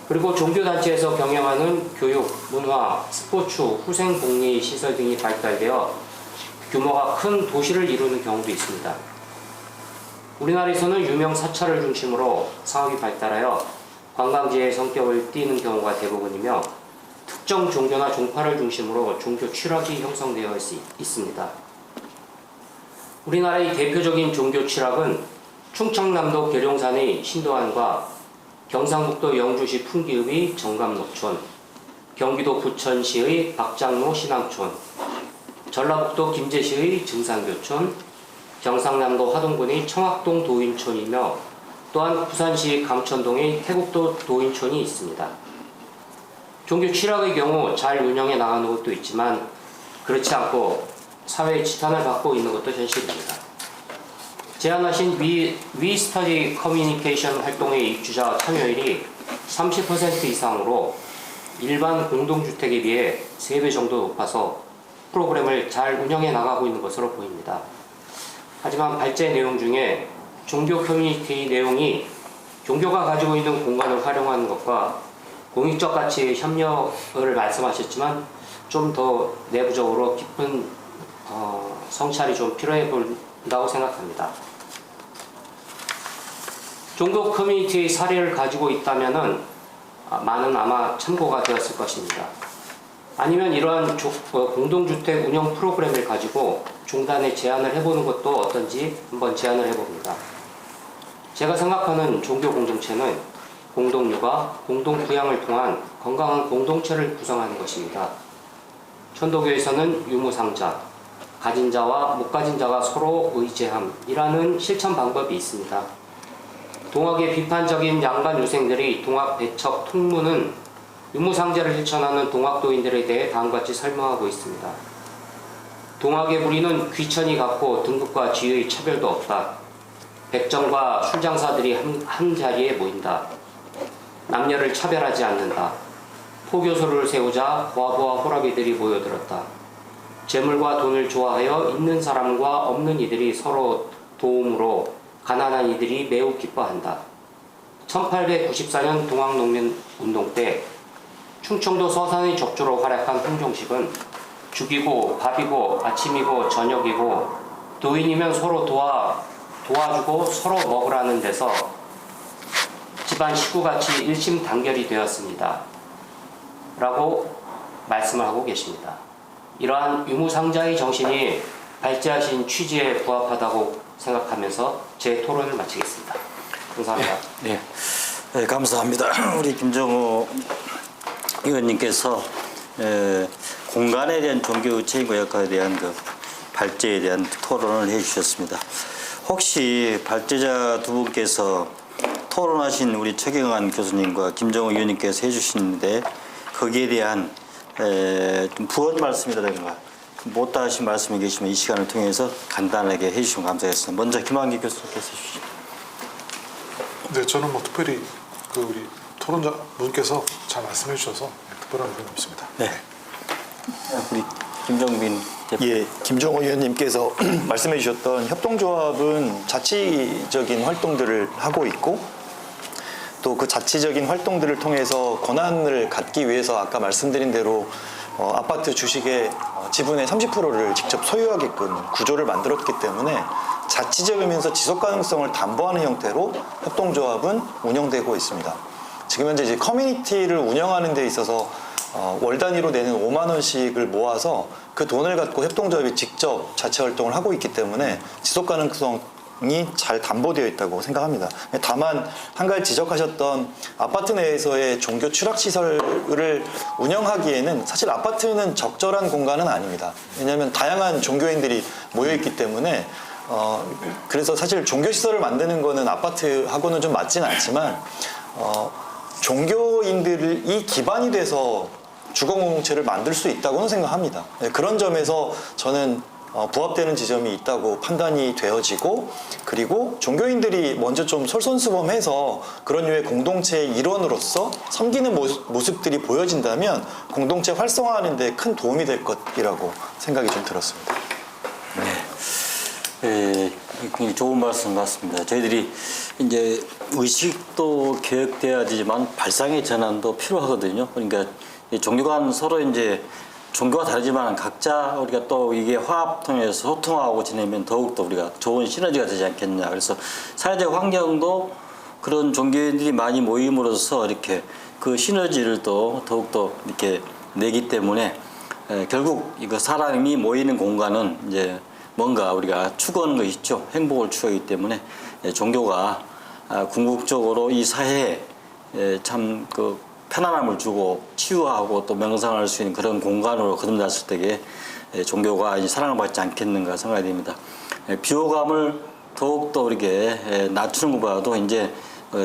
그리고 종교단체에서 경영하는 교육, 문화, 스포츠, 후생복리 시설 등이 발달되어 규모가 큰 도시를 이루는 경우도 있습니다. 우리나라에서는 유명 사찰을 중심으로 사업이 발달하여 관광지의 성격을 띠는 경우가 대부분이며 특정 종교나 종파를 중심으로 종교 취락이 형성되어 있습니다. 우리나라의 대표적인 종교 취락은 충청남도 계룡산의 신도안과 경상북도 영주시 풍기읍의 정감노촌, 경기도 부천시의 박장로 신앙촌, 전라북도 김제시의 증산교촌, 경상남도 화동군의 청학동 도인촌이며 또한 부산시 감천동의 태국도 도인촌이 있습니다. 종교 취락의 경우 잘 운영해 나가는 것도 있지만 그렇지 않고 사회의 지탄을 받고 있는 것도 현실입니다. 제안하신 We Study Communication 활동의 입주자 참여율이 30% 이상으로 일반 공동주택에 비해 3배 정도 높아서 프로그램을 잘 운영해 나가고 있는 것으로 보입니다. 하지만 발제 내용 중에 종교 커뮤니티 내용이 종교가 가지고 있는 공간을 활용하는 것과 공익적 가치의 협력을 말씀하셨지만 좀 더 내부적으로 깊은 성찰이 좀 필요해 보인다고 생각합니다. 종교 커뮤니티의 사례를 가지고 있다면은 많은 아마 참고가 되었을 것입니다. 아니면 이러한 공동주택 운영 프로그램을 가지고 종단에 제안을 해보는 것도 어떤지 한번 제안을 해봅니다. 제가 생각하는 종교 공동체는 공동육아, 공동부양을 통한 건강한 공동체를 구성하는 것입니다. 천도교에서는 유무상자, 가진 자와 못 가진 자가 서로 의지함이라는 실천 방법이 있습니다. 동학의 비판적인 양반 유생들의 동학 배척 통문은 유무상자를 실천하는 동학도인들에 대해 다음과 같이 설명하고 있습니다. 동학의 무리는 귀천이 같고 등급과 지위의 차별도 없다. 백정과 술장사들이 한 자리에 모인다. 남녀를 차별하지 않는다. 포교소를 세우자 과부와 호라비들이 모여들었다. 재물과 돈을 좋아하여 있는 사람과 없는 이들이 서로 도움으로 가난한 이들이 매우 기뻐한다. 1894년 동학농민운동 때 충청도 서산의 적조로 활약한 홍종식은 죽이고 밥이고 아침이고 저녁이고 도인이면 서로 도와주고 서로 먹으라는 데서 집안 식구같이 일심단결이 되었습니다. 라고 말씀을 하고 계십니다. 이러한 유무상자의 정신이 발제하신 취지에 부합하다고 생각하면서 제 토론을 마치겠습니다. 감사합니다. 네, 감사합니다. 우리 김정우 의원님께서 공간에 대한 종교 책임과 역할에 대한 그 발제에 대한 토론을 해주셨습니다. 혹시 발제자 두 분께서 토론하신 우리 최경환 교수님과 김정우 의원님께서 해주시는데 거기에 대한 좀 부언 말씀이라든가 못다 하신 말씀이 계시면 이 시간을 통해서 간단하게 해주시면 감사하겠습니다. 먼저 김한기 교수님께서 해주시죠. 네, 저는 뭐 특별히 그 우리 토론자 분께서 잘 말씀해 주셔서 특별한 의견이 없습니다. 네. 우리 김정빈 대표. 예, 김정호 의원님께서 말씀해 주셨던 협동조합은 자치적인 활동들을 하고 있고 또 그 자치적인 활동들을 통해서 권한을 갖기 위해서 아까 말씀드린 대로 아파트 주식의 지분의 30%를 직접 소유하게끔 구조를 만들었기 때문에 자치적이면서 지속 가능성을 담보하는 형태로 협동조합은 운영되고 있습니다. 지금 현재 이제 커뮤니티를 운영하는 데 있어서 월 단위로 내는 5만 원씩을 모아서 그 돈을 갖고 협동조합이 직접 자체 활동을 하고 있기 때문에 지속 가능성이 잘 담보되어 있다고 생각합니다. 다만 한 가지 지적하셨던 아파트 내에서의 종교 추락 시설을 운영하기에는 사실 아파트는 적절한 공간은 아닙니다. 왜냐하면 다양한 종교인들이 모여 있기 때문에 그래서 사실 종교 시설을 만드는 거는 아파트하고는 좀 맞지는 않지만 종교인들이 기반이 돼서 주거공동체를 만들 수 있다고는 생각합니다. 그런 점에서 저는 부합되는 지점이 있다고 판단이 되어지고 그리고 종교인들이 먼저 좀 솔선수범해서 그런 류의 공동체의 일원으로서 섬기는 모습들이 보여진다면 공동체 활성화하는 데 큰 도움이 될 것이라고 생각이 좀 들었습니다. 네, 굉장히 좋은 말씀 같습니다. 저희들이 이제 의식도 개혁돼야 되지만 발상의 전환도 필요하거든요. 그러니까 종교 간 서로 이제 종교가 다르지만 각자 우리가 또 이게 화합 통해서 소통하고 지내면 더욱더 우리가 좋은 시너지가 되지 않겠냐. 그래서 사회적 환경도 그런 종교인들이 많이 모임으로써 이렇게 그 시너지를 또 더욱더 이렇게 내기 때문에 결국 이거 사람이 모이는 공간은 이제 뭔가 우리가 추구하는 거 있죠. 행복을 추구하기 때문에 종교가 궁극적으로 이 사회에 참 그 편안함을 주고 치유하고 또 명상할 수 있는 그런 공간으로 거듭났을 때에 종교가 이 사랑을 받지 않겠는가 생각이 됩니다. 비호감을 더욱더 우리에게 낮추는 것보다도 이제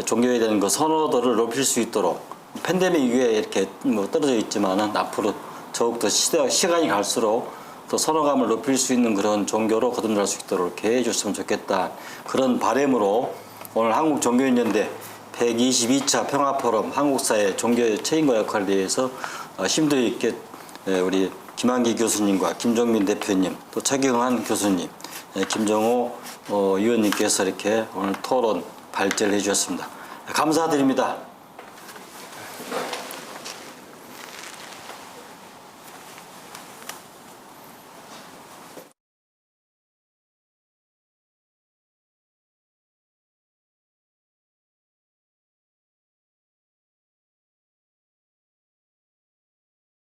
종교에 대한 그 선호도를 높일 수 있도록 팬데믹 이후에 이렇게 뭐 떨어져 있지만은 앞으로 더욱더 시간이 갈수록 더 선호감을 높일 수 있는 그런 종교로 거듭날 수 있도록 이렇게 해줬으면 좋겠다. 그런 바람으로 오늘 한국종교인연대 122차 평화포럼 한국사회 종교의 책임과 역할에 대해서 심도 있게 우리 김한기 교수님과 김종민 대표님, 또 차경환 교수님, 김정호 위원님께서 이렇게 오늘 토론 발제를 해주셨습니다. 감사드립니다.